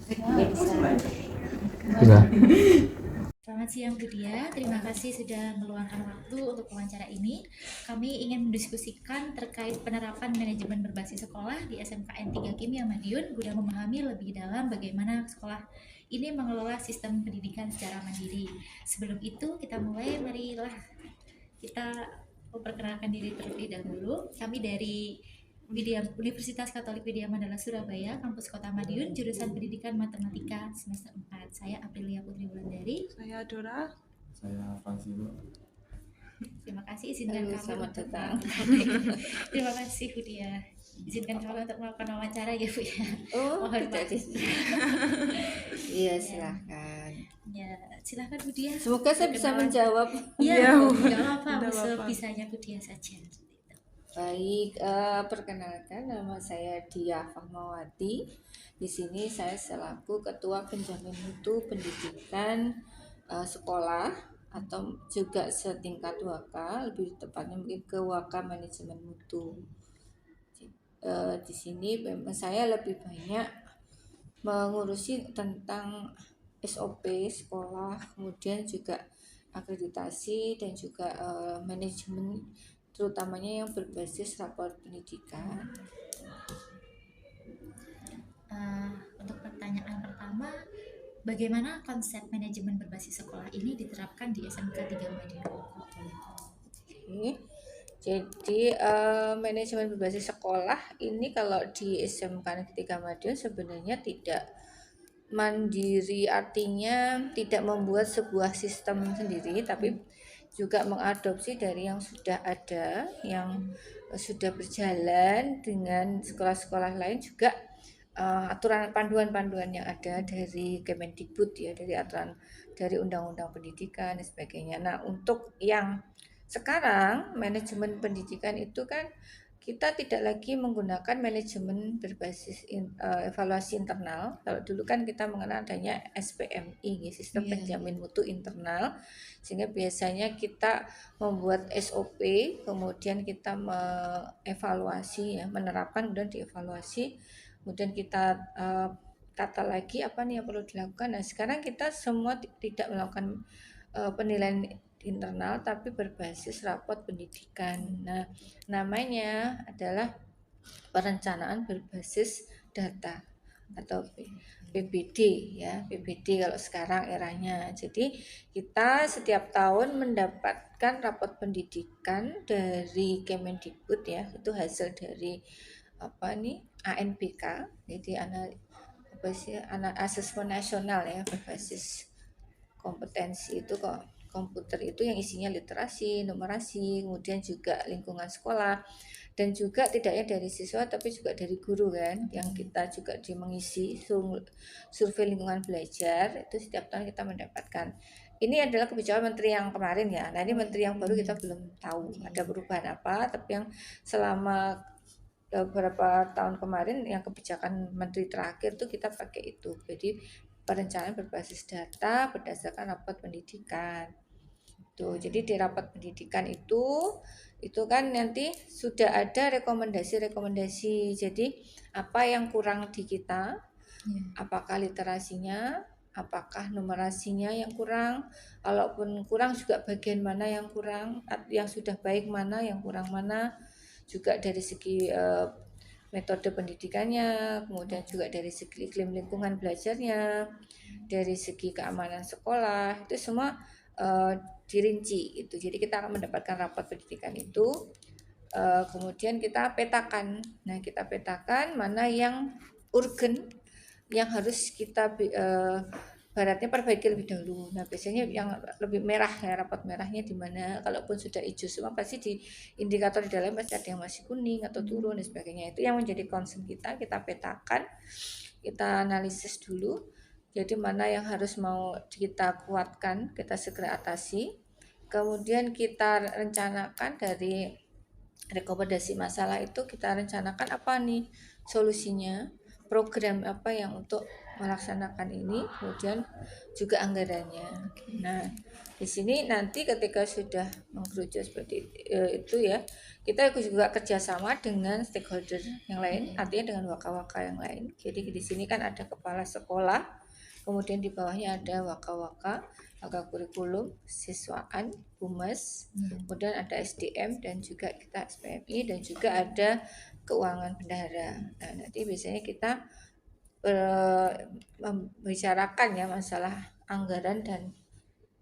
Bisa. Selamat siang Bu Dia, terima kasih sudah meluangkan waktu untuk wawancara ini. Kami ingin mendiskusikan terkait penerapan manajemen berbasis sekolah di SMKN 3 Kimia Madiun guna memahami lebih dalam bagaimana sekolah ini mengelola sistem pendidikan secara mandiri. Sebelum itu kita mulai, marilah kita memperkenalkan diri terlebih dahulu. Kami dari Universitas Katolik Widya Mandala Surabaya, Kampus Kota Madiun, jurusan Pendidikan Matematika semester 4. Saya Aprilia Putri Wulandari. Saya Dora. Saya Fazil. Terima kasih, izinkan kami Selamat untuk datang. Terima kasih Bu Dia. Izinkan kami untuk melakukan wawancara ya Bu ya. Oh, Mohon tidak maaf. Iya, silahkan. Ya, silakan Bu Dia. Semoga saya bisa Perkenalan. menjawab. Iya, nggak apa-apa, Nggak apa-apa. sebisanya Bu Dia saja. Baik, perkenalkan nama saya Dia Fahmawati. Di sini saya selaku Ketua Penjamin Mutu Pendidikan Sekolah atau juga setingkat WAKA, lebih tepatnya mungkin ke WAKA Manajemen Mutu. Di sini memang saya lebih banyak mengurusi tentang SOP sekolah, kemudian juga akreditasi dan juga manajemen, terutamanya yang berbasis rapor pendidikan. Untuk pertanyaan pertama, bagaimana konsep manajemen berbasis sekolah ini diterapkan di SMK 3 Madiun? Oke. Jadi manajemen berbasis sekolah ini kalau di SMK Negeri 3 Madiun sebenarnya tidak mandiri, artinya tidak membuat sebuah sistem sendiri, tapi juga mengadopsi dari yang sudah ada, yang sudah berjalan dengan sekolah-sekolah lain, juga aturan panduan-panduan yang ada dari Kemendikbud ya, dari aturan dari Undang-Undang Pendidikan dan sebagainya. Nah, untuk yang sekarang manajemen pendidikan itu kan kita tidak lagi menggunakan manajemen berbasis evaluasi internal. Kalau dulu kan kita mengenal adanya SPMI, sistem penjamin mutu internal, sehingga biasanya kita membuat SOP, kemudian kita mengevaluasi ya, menerapkan dan dievaluasi, kemudian kita tata lagi apa nih yang perlu dilakukan. Nah, sekarang kita semua tidak melakukan penilaian internal tapi berbasis rapot pendidikan. Nah, namanya adalah perencanaan berbasis data atau PBD ya, PBD kalau sekarang eranya. Jadi kita setiap tahun mendapatkan rapot pendidikan dari Kemendikbud ya, itu hasil dari apa nih ANBK, jadi apa sih, asesmen nasional ya berbasis kompetensi itu kok komputer itu yang isinya literasi, numerasi, kemudian juga lingkungan sekolah, dan juga tidaknya dari siswa tapi juga dari guru kan, yang kita juga mengisi survei lingkungan belajar itu setiap tahun kita mendapatkan. Ini adalah kebijakan menteri yang kemarin ya. Nah, ini menteri yang baru kita belum tahu ada perubahan apa, tapi yang selama beberapa tahun kemarin yang kebijakan menteri terakhir tuh kita pakai itu. Jadi perencanaan berbasis data berdasarkan rapot pendidikan. Tuh, jadi di rapat pendidikan itu kan nanti sudah ada rekomendasi-rekomendasi. Jadi apa yang kurang di kita? Apakah literasinya, apakah numerasinya yang kurang? Kalaupun kurang juga bagian mana yang kurang? Yang sudah baik mana, yang kurang mana? Juga dari segi metode pendidikannya, kemudian juga dari segi iklim lingkungan belajarnya, dari segi keamanan sekolah, itu semua dirinci itu. Jadi kita akan mendapatkan rapot pendidikan itu, kemudian kita petakan. Nah, kita petakan mana yang urgen, yang harus kita baratnya perbaiki lebih dahulu. Nah, biasanya yang lebih merah ya, rapot merahnya di mana. Kalaupun sudah hijau semua, pasti di indikator di dalam pasti ada yang masih kuning atau turun dan sebagainya. Itu yang menjadi concern kita petakan, kita analisis dulu. Jadi mana yang harus mau kita kuatkan, kita segera atasi. Kemudian kita rencanakan dari rekomendasi masalah itu, kita rencanakan apa nih solusinya, program apa yang untuk melaksanakan ini, kemudian juga anggarannya. Nah, di sini nanti ketika sudah mengkerucut seperti itu ya, kita juga kerjasama dengan stakeholder yang lain, artinya dengan waka-waka yang lain. Jadi di sini kan ada kepala sekolah, kemudian di bawahnya ada waka-waka, waka kurikulum, siswaan, humas, kemudian ada SDM dan juga kita SPMI dan juga ada keuangan bendahara. Nah, nanti biasanya kita membicarakan ya masalah anggaran dan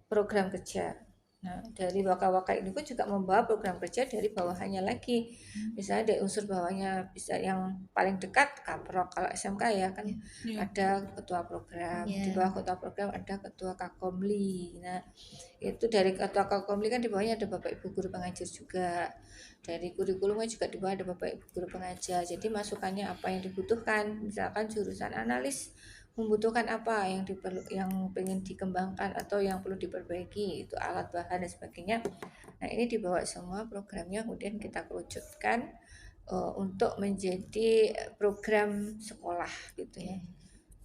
program kerja. Nah, dari waka-waka ini pun juga membawa program kerja dari bawahannya lagi. Misalnya dari unsur bawahnya bisa yang paling dekat kaprok, kalau SMK ya kan ada ketua program, di bawah ketua program ada ketua kakomli. Nah, itu dari ketua kakomli kan di bawahnya ada Bapak Ibu guru pengajar juga. Dari kurikulumnya juga di bawah ada Bapak Ibu guru pengajar. Jadi masukannya apa yang dibutuhkan, misalkan jurusan analis membutuhkan apa yang pengen dikembangkan atau yang perlu diperbaiki, itu alat bahan dan sebagainya. Nah, ini dibawa semua programnya kemudian kita kerucutkan untuk menjadi program sekolah gitu ya.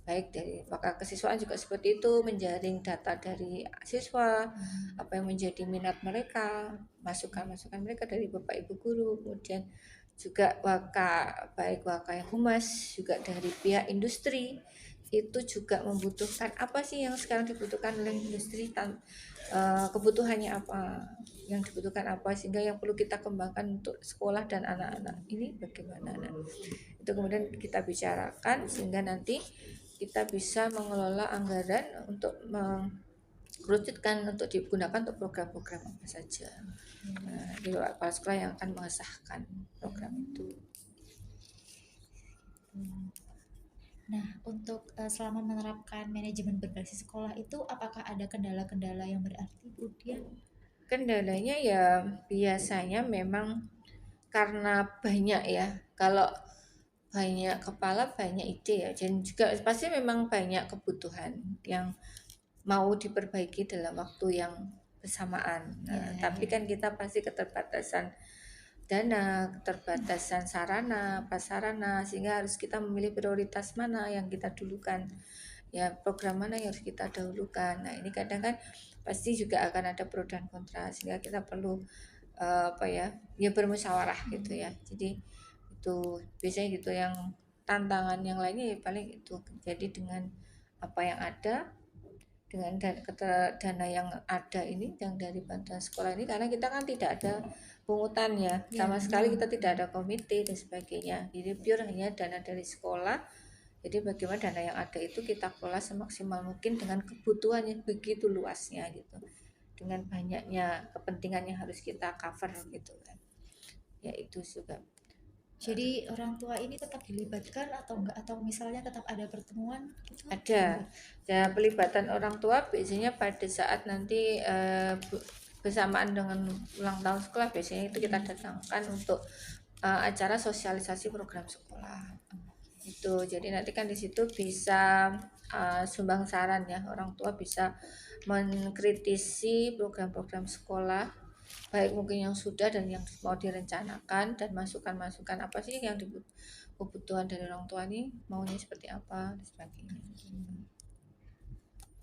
Baik dari maka kesiswaan juga seperti itu, menjaring data dari siswa, apa yang menjadi minat mereka, masukan-masukan mereka dari Bapak Ibu guru, kemudian juga baik waka yang humas juga dari pihak industri itu juga membutuhkan apa sih yang sekarang dibutuhkan oleh industri, kebutuhannya apa, yang dibutuhkan apa, sehingga yang perlu kita kembangkan untuk sekolah dan anak-anak ini bagaimana. Nah, itu kemudian kita bicarakan sehingga nanti kita bisa mengelola anggaran untuk mengerucutkan untuk digunakan untuk program-program apa saja. Nah, di kepala sekolah yang akan mengesahkan program itu. Nah, untuk selama menerapkan manajemen berbasis sekolah itu apakah ada kendala-kendala yang berarti, Bu Dian? Kendalanya ya biasanya memang karena banyak ya. Kalau banyak kepala banyak ide ya, dan juga pasti memang banyak kebutuhan yang mau diperbaiki dalam waktu yang bersamaan. Nah, tapi kan kita pasti keterbatasan dana, keterbatasan sarana, prasarana, sehingga harus kita memilih prioritas mana yang kita dulukan. Ya, program mana yang harus kita dahulukan. Nah, ini kadang kan pasti juga akan ada pro dan kontra, sehingga kita perlu ya bermusyawarah gitu ya. Jadi itu biasanya gitu. Yang tantangan yang lainnya ya paling itu, jadi dengan apa yang ada, dengan dana yang ada ini, yang dari bantuan sekolah ini, karena kita kan tidak ada pungutan ya, sama sekali kita tidak ada komite dan sebagainya, jadi pure hanya dana dari sekolah. Jadi bagaimana dana yang ada itu kita kelola semaksimal mungkin dengan kebutuhan yang begitu luasnya gitu, dengan banyaknya kepentingan yang harus kita cover gitu kan. Ya itu juga. Jadi orang tua ini tetap dilibatkan atau enggak, atau misalnya tetap ada pertemuan gitu? Ada. Ya, pelibatan orang tua biasanya pada saat nanti bersamaan dengan ulang tahun sekolah, biasanya itu kita datangkan untuk acara sosialisasi program sekolah. Itu. Jadi nanti kan di situ bisa sumbang saran ya, orang tua bisa mengkritisi program-program sekolah, baik mungkin yang sudah dan yang mau direncanakan, dan masukan-masukan apa sih yang kebutuhan dari orang tua ini, maunya seperti apa dan sebagainya.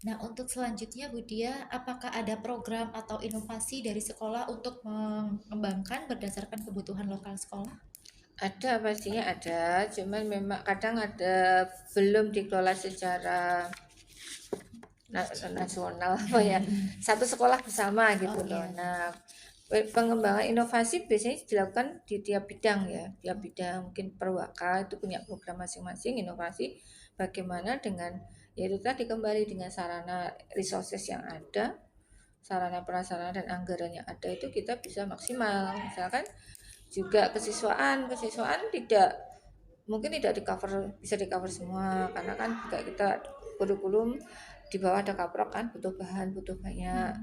Nah, untuk selanjutnya Bu Dia, apakah ada program atau inovasi dari sekolah untuk mengembangkan berdasarkan kebutuhan lokal sekolah? Ada, pastinya ada, cuman memang kadang ada belum dikelola secara nasional apa ya, satu sekolah bersama gitu loh. Nah, pengembangan inovasi biasanya dilakukan di tiap bidang ya, tiap bidang. Mungkin perwaka itu punya program masing-masing inovasi, bagaimana dengan yaitu tadi kembali dengan sarana resources yang ada, sarana prasarana dan anggaran yang ada, itu kita bisa maksimal. Misalkan juga kesiswaan tidak mungkin tidak di cover, bisa di cover semua, karena kan juga kita kurikulum di bawah ada kaprok kan, butuh bahan, butuh banyak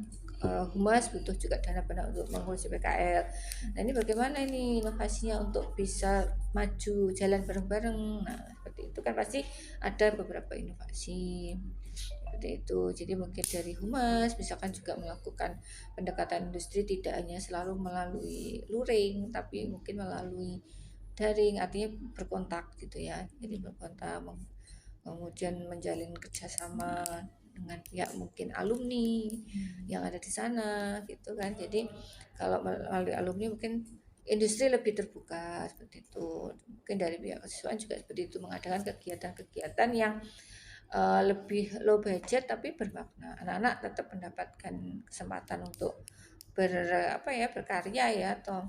humas, butuh juga dana untuk mengurusi PKL. Nah, ini bagaimana ini inovasinya untuk bisa maju jalan bareng-bareng. Nah, seperti itu kan pasti ada beberapa inovasi seperti itu. Jadi mungkin dari humas misalkan juga melakukan pendekatan industri, tidak hanya selalu melalui luring, tapi mungkin melalui daring, artinya berkontak gitu ya. Jadi berkontak kemudian menjalin kerjasama dengan pihak mungkin alumni yang ada di sana gitu kan. Jadi kalau melalui alumni mungkin industri lebih terbuka seperti itu. Mungkin dari pihak kesiswaan juga seperti itu, mengadakan kegiatan-kegiatan yang lebih low budget tapi bermakna. Anak-anak tetap mendapatkan kesempatan untuk berkarya ya, atau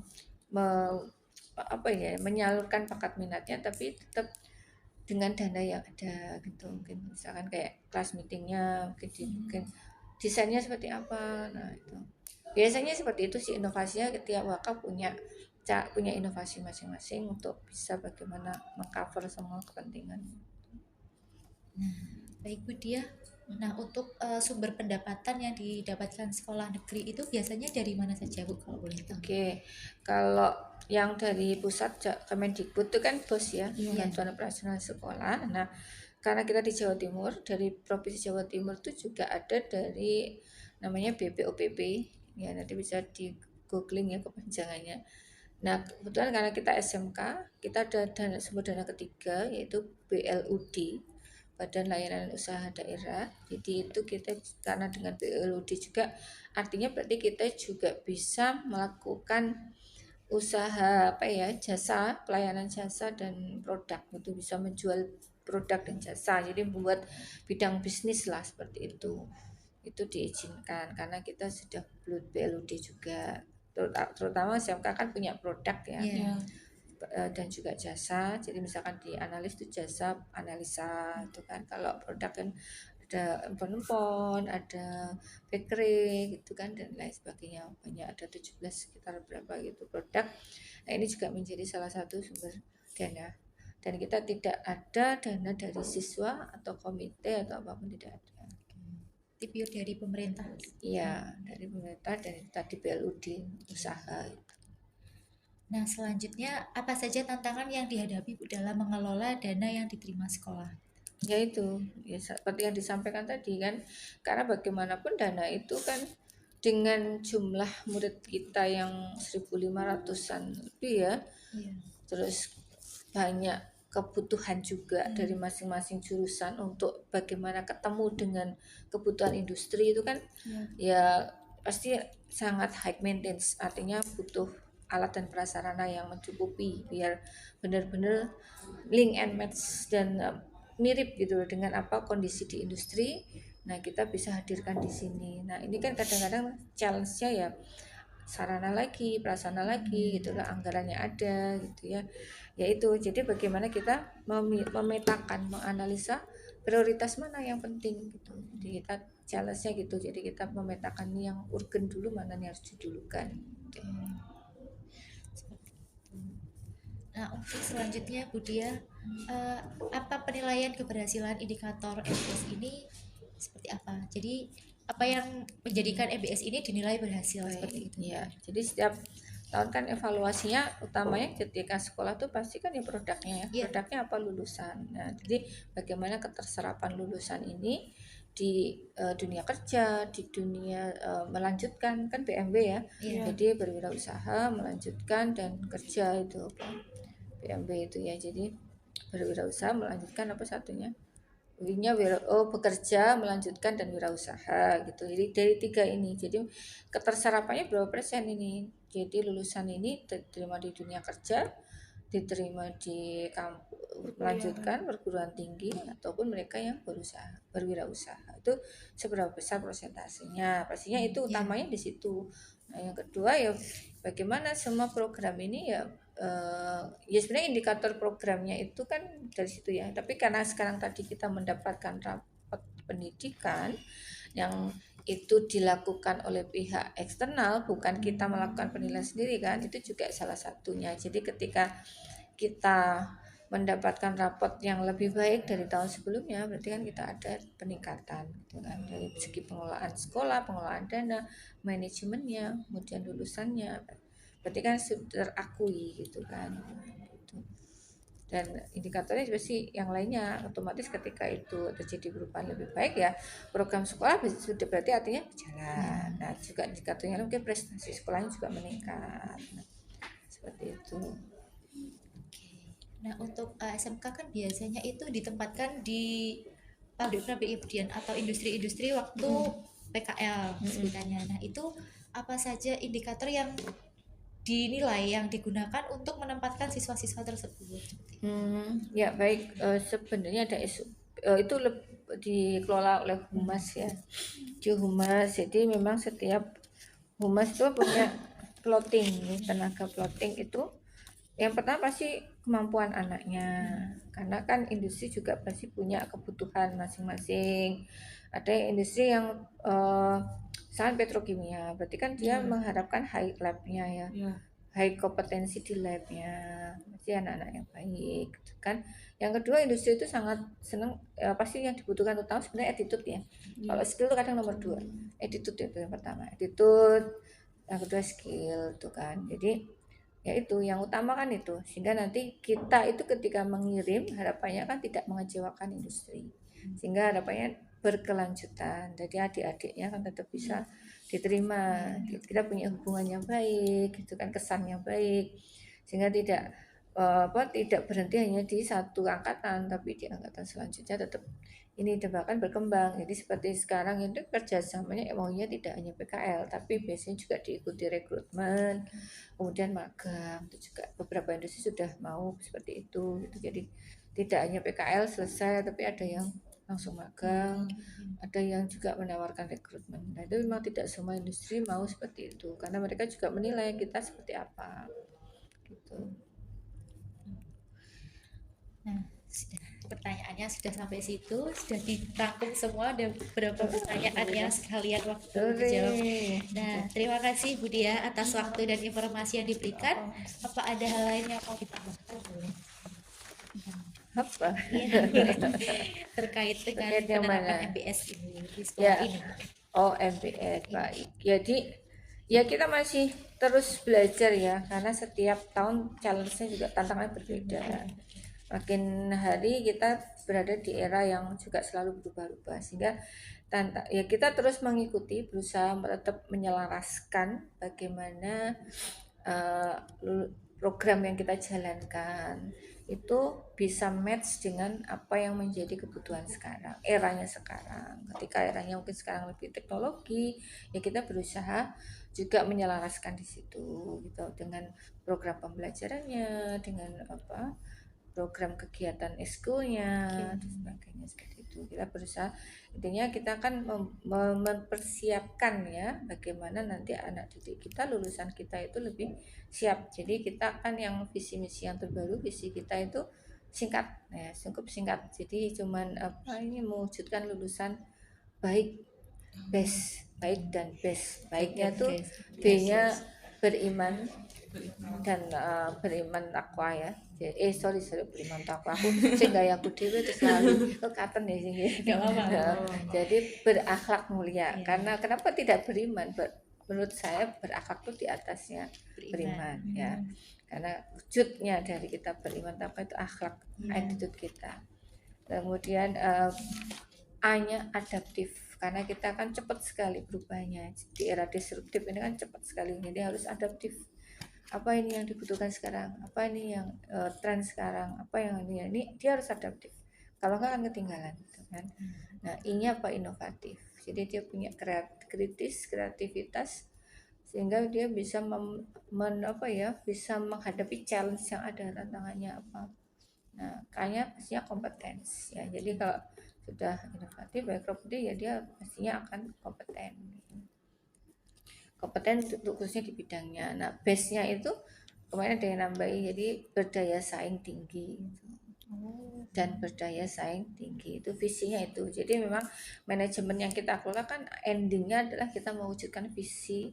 menyalurkan bakat minatnya, tapi tetap dengan dana yang ada gitu. Mungkin misalkan kayak kelas meetingnya mungkin desainnya seperti apa. Nah itu biasanya seperti itu sih inovasinya. Tiap wakaf punya inovasi masing-masing untuk bisa bagaimana mengcover semua kepentingan. Baik Bu Dia. Nah, untuk sumber pendapatan yang didapatkan sekolah negeri itu biasanya dari mana saja Bu kalau boleh tahu? Oke, kalau yang dari pusat Kemendikbud itu kan BOS ya, Iya. Bantuan Operasional Sekolah. Nah, karena kita di Jawa Timur, dari Provinsi Jawa Timur itu juga ada dari namanya BPOPP, ya nanti bisa di googling ya kepanjangannya. Nah, kebetulan karena kita SMK, kita ada sumber dana ketiga yaitu BLUD, Badan Layanan Usaha Daerah. Jadi itu kita karena dengan BLUD juga artinya berarti kita juga bisa melakukan usaha jasa, pelayanan jasa dan produk, itu bisa menjual produk dan jasa. Jadi membuat bidang bisnis lah seperti itu diizinkan karena kita sudah BLUD juga, terutama SMK kan punya produk ya. Iya. Dan juga jasa. Jadi misalkan di analis itu jasa analisa itu kan. Kalau produk kan ada empon-empon, ada bakery gitu kan, dan lain sebagainya. Banyak, ada 17 sekitar berapa gitu produk. Nah, ini juga menjadi salah satu sumber dana. Dan kita tidak ada dana dari siswa atau komite atau apapun, tidak ada. Pure dari pemerintah. Iya, dari pemerintah dan tadi BLUD usaha. Nah, selanjutnya apa saja tantangan yang dihadapi Bu dalam mengelola dana yang diterima sekolah? Ya itu, ya seperti yang disampaikan tadi kan, karena bagaimanapun dana itu kan dengan jumlah murid kita yang 1.500-an lebih ya, Iya. terus banyak kebutuhan juga dari masing-masing jurusan untuk bagaimana ketemu dengan kebutuhan industri itu kan, ya pasti sangat high maintenance, artinya butuh alat dan prasarana yang mencukupi biar benar-benar link and match dan mirip gitu loh dengan apa kondisi di industri. Nah, kita bisa hadirkan di sini. Nah, ini kan kadang-kadang challenge-nya ya sarana lagi, prasarana lagi gitu lah, anggarannya ada gitu ya. Yaitu jadi bagaimana kita memetakan, menganalisa prioritas mana yang penting gitu. Jadi kita challenge-nya gitu. Jadi kita memetakan yang urgen dulu, mana yang harus didulukan. Gitu. Nah, untuk selanjutnya Bu Dia, apa penilaian keberhasilan indikator MBS ini seperti apa? Jadi apa yang menjadikan MBS ini dinilai berhasil seperti itu? Ya, jadi setiap tahun kan evaluasinya utamanya ketika sekolah tuh pasti kan ya produknya ya. Iya. Produknya apa, lulusan. Nah, jadi bagaimana keterserapan lulusan ini di dunia kerja, di dunia melanjutkan kan BMB ya. Iya. Jadi berwirausaha, melanjutkan dan kerja itu BMB itu ya. Jadi berwirausaha, melanjutkan apa satunya? Bekerja, melanjutkan dan wirausaha gitu. Jadi dari tiga ini, jadi keterserapannya berapa persen ini? Jadi lulusan ini diterima di dunia kerja, diterima di kampus, melanjutkan perguruan tinggi, ataupun mereka yang berusaha, berwirausaha. Itu seberapa besar persentasenya? Pastinya itu utamanya di situ. Nah, yang kedua ya bagaimana semua program ini ya sebenarnya indikator programnya itu kan dari situ ya. Tapi karena sekarang tadi kita mendapatkan rapot pendidikan yang itu dilakukan oleh pihak eksternal, bukan kita melakukan penilaian sendiri kan, itu juga salah satunya. Jadi ketika kita mendapatkan rapot yang lebih baik dari tahun sebelumnya, berarti kan kita ada peningkatan gitu kan, dari segi pengelolaan sekolah, pengelolaan dana, manajemennya, kemudian lulusannya, berarti kan terakui gitu kan gitu. Dan indikatornya juga sih yang lainnya otomatis ketika itu terjadi perubahan lebih baik ya program sekolah sudah berarti artinya berjalan. Nah juga indikatornya mungkin prestasi sekolahnya juga meningkat. Nah, seperti itu. Nah, untuk SMK kan biasanya itu ditempatkan di pabrik-pabrik kemudian atau industri-industri waktu PKL sebutannya. Nah, itu apa saja indikator yang dinilai yang digunakan untuk menempatkan siswa-siswa tersebut? Ya baik, sebenarnya ada isu itu dikelola oleh humas ya, di humas. Jadi memang setiap humas itu punya plotting, tenaga plotting itu yang pertama pasti kemampuan anaknya, karena kan industri juga pasti punya kebutuhan masing-masing. Ada yang industri yang misalkan petrokimia, berarti kan dia mengharapkan high labnya ya, high kompetensi di labnya, pasti anak-anak yang baik, gitu kan. Yang kedua, industri itu sangat senang, pasti yang dibutuhkan utama sebenarnya attitude ya. Kalau skill itu kadang nomor dua, attitude itu yang pertama, attitude, yang kedua skill tuh kan. Jadi ya itu yang utama kan itu, sehingga nanti kita itu ketika mengirim harapannya kan tidak mengecewakan industri, sehingga harapannya berkelanjutan, jadi adik-adiknya kan tetap bisa diterima, kita punya hubungan yang baik gitu kan, kesannya baik, sehingga tidak berhenti hanya di satu angkatan, tapi di angkatan selanjutnya tetap ini bahkan berkembang. Jadi seperti sekarang itu kerjasamanya maunya tidak hanya PKL, tapi biasanya juga diikuti rekrutmen, kemudian magang. Itu juga beberapa industri sudah mau seperti itu gitu. Jadi tidak hanya PKL selesai, tapi ada yang langsung magang, ada yang juga menawarkan rekrutmen. Nah, itu memang tidak semua industri mau seperti itu, karena mereka juga menilai kita seperti apa gitu. Nah, pertanyaannya sudah sampai situ, sudah dirangkum semua, ada beberapa pertanyaan yang sekalian waktu dijawab. Nah, terima kasih Bu Dia atas waktu dan informasi yang diberikan. Apa ada hal lain yang mau ditambahkan? Apa? Iya, boleh. Terkait dengan Terkait yang penerapan mana? MBS ini di sekolah Ya, ini. MBS baik. Jadi ya kita masih terus belajar ya, karena setiap tahun challenge-nya juga tantangannya berbeda. Makin hari kita berada di era yang juga selalu berubah-ubah, sehingga ya kita terus mengikuti, berusaha tetap menyelaraskan bagaimana uh, program yang kita jalankan itu bisa match dengan apa yang menjadi kebutuhan sekarang, eranya sekarang. Ketika eranya mungkin sekarang lebih teknologi, ya kita berusaha juga menyelaraskan di situ gitu, dengan program pembelajarannya, dengan program kegiatan eskulnya dan sebagainya, seperti itu. Kita berusaha, intinya kita akan mempersiapkan ya bagaimana nanti anak didik kita, lulusan kita itu lebih siap. Jadi kita kan yang visi misi yang terbaru, visi kita itu singkat ya, cukup singkat. Jadi cuman ini mewujudkan lulusan baik, baik dan best. Baiknya tuh B-nya beriman dan beriman takwa ya. Sorry beriman takwa, aku sehingga aku dewe terus selalu katen ya sing. Jadi berakhlak mulia. Karena kenapa tidak beriman? Menurut saya berakhlak itu di atasnya beriman ya. Karena wujudnya dari kita beriman takwa itu akhlak, attitude kita. Kemudian A-nya adaptif, karena kita kan cepat sekali berubahnya di era disruptif ini, kan cepat sekali, jadi harus adaptif. Apa ini yang dibutuhkan sekarang, apa ini yang tren sekarang, apa yang ini dia harus adaptif, kalau nggak akan ketinggalan gitu kan. Nah, I-nya apa? Inovatif, jadi dia punya kreativitas, sehingga dia bisa bisa menghadapi challenge yang ada, tantangannya apa. Nah, K-nya pastinya kompetens ya, jadi kalau sudah inovatif baik properti ya dia pastinya akan kompeten untuk khususnya di bidangnya. Nah, base-nya itu kemarin ada yang nambahin, jadi berdaya saing tinggi dan berdaya saing tinggi, itu visinya itu. Jadi memang manajemen yang kita kelola kan endingnya adalah kita mewujudkan visi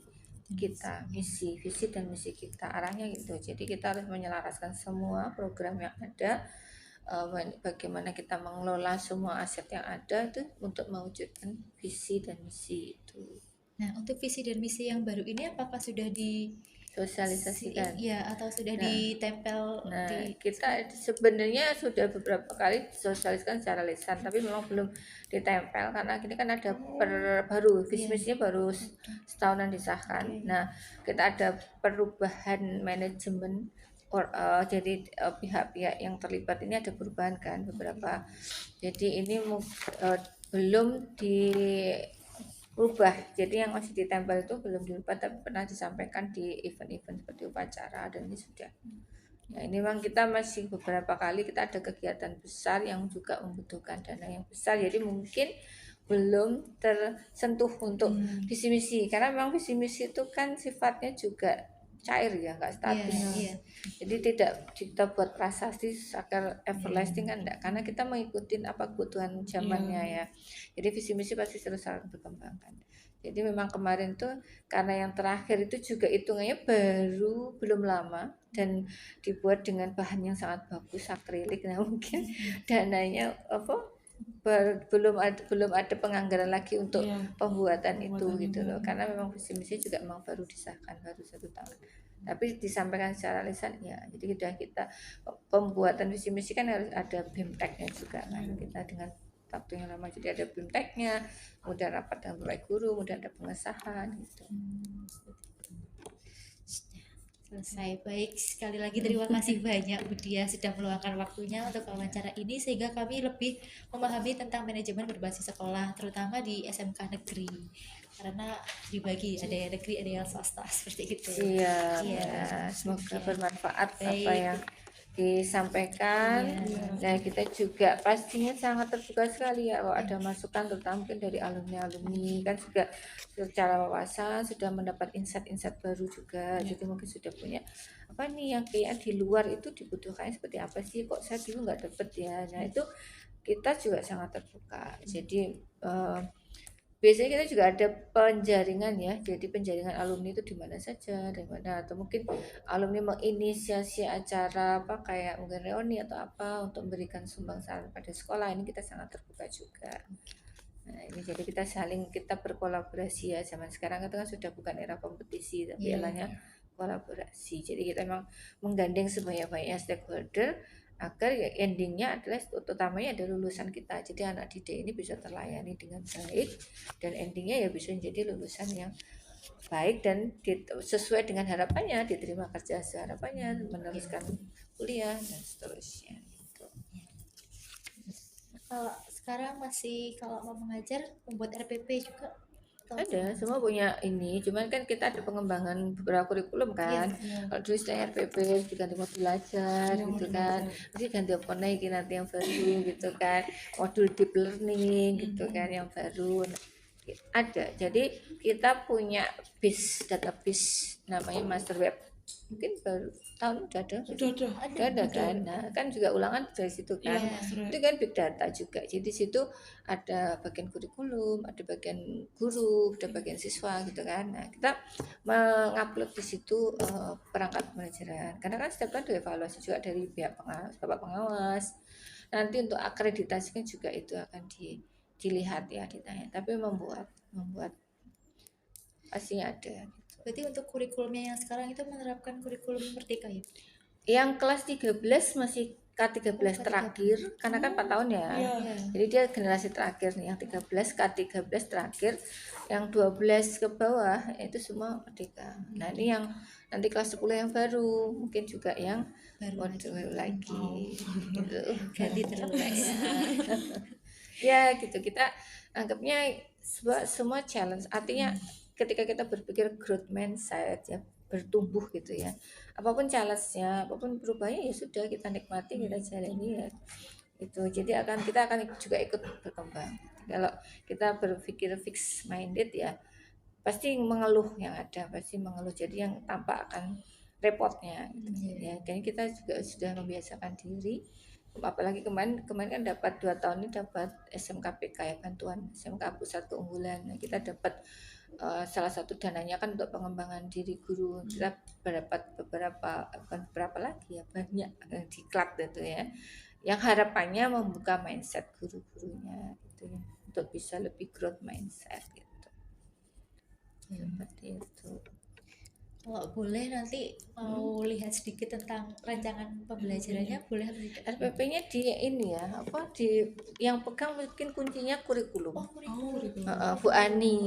kita, visi dan misi kita, arahnya gitu. Jadi kita harus menyelaraskan semua program yang ada, bagaimana kita mengelola semua aset yang ada itu untuk mewujudkan visi dan misi itu. Nah, untuk visi dan misi yang baru ini apakah sudah Sosialisasikan ya atau sudah ditempel di kita sebenarnya sudah beberapa kali disosialisasikan secara lisan, tapi memang belum ditempel karena ini kan ada baru visi misinya baru setahunan disahkan. Nah, kita ada perubahan manajemen pihak-pihak yang terlibat ini ada perubahan kan beberapa. Jadi ini belum dirubah. Jadi yang masih ditempel itu belum dirubah, tapi pernah disampaikan di event-event seperti upacara, dan ini sudah. Nah, ini memang kita masih beberapa kali kita ada kegiatan besar yang juga membutuhkan dana yang besar, jadi mungkin belum tersentuh untuk visi misi, karena memang visi misi itu kan sifatnya juga cair ya, nggak statis. Jadi tidak kita buat prasasti agar everlasting kan enggak, karena kita mengikuti apa kebutuhan zamannya ya. Jadi visi misi pasti terus akan berkembang kan. Jadi memang kemarin tuh karena yang terakhir itu juga hitungannya baru belum lama dan dibuat dengan bahan yang sangat bagus, akrilik. Nah mungkin dananya belum ada penganggaran lagi untuk pembuatan itu gitu loh, karena memang visi misi juga memang baru disahkan baru 1 tahun, tapi disampaikan secara lisan ya. Jadi kita pembuatan visi misi kan harus ada BIMTEK-nya juga kan, kita dengan waktu yang lama, jadi ada BIMTEK-nya, kemudian rapat dengan bapak guru, kemudian ada pengesahan gitu. Selesai. Baik, sekali lagi terima kasih banyak Bu Dia sudah meluangkan waktunya untuk wawancara ini, sehingga kami lebih memahami tentang manajemen berbasis sekolah, terutama di SMK negeri, karena dibagi ada yang negeri ada yang swasta seperti itu. Iya, semoga bermanfaat apa yang disampaikan. Nah kita juga pastinya sangat terbuka sekali ya kalau ada masukan, terutama mungkin dari alumni kan juga secara wawasan sudah mendapat insight baru juga. Jadi mungkin sudah punya apa nih yang kayak di luar itu dibutuhkan seperti apa sih, kok saya dulu nggak dapet ya. Nah itu kita juga sangat terbuka. Jadi biasanya kita juga ada penjaringan ya, jadi penjaringan alumni itu di mana saja, dari mana, atau mungkin alumni menginisiasi acara apa kayak mungkin reuni atau apa untuk memberikan sumbangsi pada sekolah, ini kita sangat terbuka juga. Nah ini jadi kita berkolaborasi ya, zaman sekarang itu kan sudah bukan era kompetisi tapi eranya kolaborasi. Jadi kita memang menggandeng sebanyak-banyaknya stakeholder agar ya endingnya adalah utamanya ada lulusan kita, jadi anak didik ini bisa terlayani dengan baik dan endingnya ya bisa menjadi lulusan yang baik dan sesuai dengan harapannya, diterima kerja sesuai harapannya, meneruskan kuliah dan seterusnya gitu. Kalau sekarang masih kalau mau mengajar membuat RPP juga ada, semua punya ini, cuman kan kita ada pengembangan beberapa kurikulum kan. Kalau dulu istilahnya RPP diganti modul belajar gitu kan, nanti ganti apa lagi nanti yang baru gitu kan, modul deep learning gitu kan yang baru ada. Jadi kita punya database namanya master web, mungkin baru tahun udah ada kan. Nah kan juga ulangan dari situ kan, itu kan big data juga. Jadi situ ada bagian kurikulum, ada bagian guru, ada bagian siswa gitu kan. Nah kita mengupload di situ perangkat pembelajaran, karena kan setiap tahun dievaluasi juga dari pihak pengawas, bapak pengawas. Nanti untuk akreditasi kan juga itu akan dilihat ya, ditanya, tapi membuat pastinya ada. Berarti untuk kurikulumnya yang sekarang itu menerapkan kurikulum merdeka ya? Yang kelas 13 masih K13 terakhir, karena kan 4 tahun ya. Jadi dia generasi terakhir nih, yang 13 K13 terakhir, yang 12 ke bawah itu semua merdeka. Nah ini yang nanti kelas 10 yang baru, mungkin juga yang modul lagi. Ganti terus. Ya gitu, kita anggapnya semua challenge, artinya ketika kita berpikir growth mindset ya, bertumbuh gitu ya, apapun challenge-nya, apapun perubahannya ya sudah kita nikmati, kita jalani ya itu. Jadi kita akan juga ikut berkembang. Kalau kita berpikir fixed minded ya pasti mengeluh, yang ada pasti mengeluh, jadi yang tampak akan repotnya gitu. Ya dan kita juga sudah membiasakan diri, apalagi kemarin kan dapat 2 tahun ini dapat SMKPK ya, bantuan SMK Pusat Keunggulan. Nah, kita dapat salah satu dananya kan untuk pengembangan diri guru. Kita dapat beberapa lagi ya, banyak diklat gitu ya, yang harapannya membuka mindset guru-gurunya gitu ya, untuk bisa lebih growth mindset gitu. Seperti itu. Kalau boleh nanti mau lihat sedikit tentang rancangan pembelajarannya, boleh RPP-nya di ini ya, apa yang pegang mungkin kuncinya kurikulum. kurikulum. Bu Ani.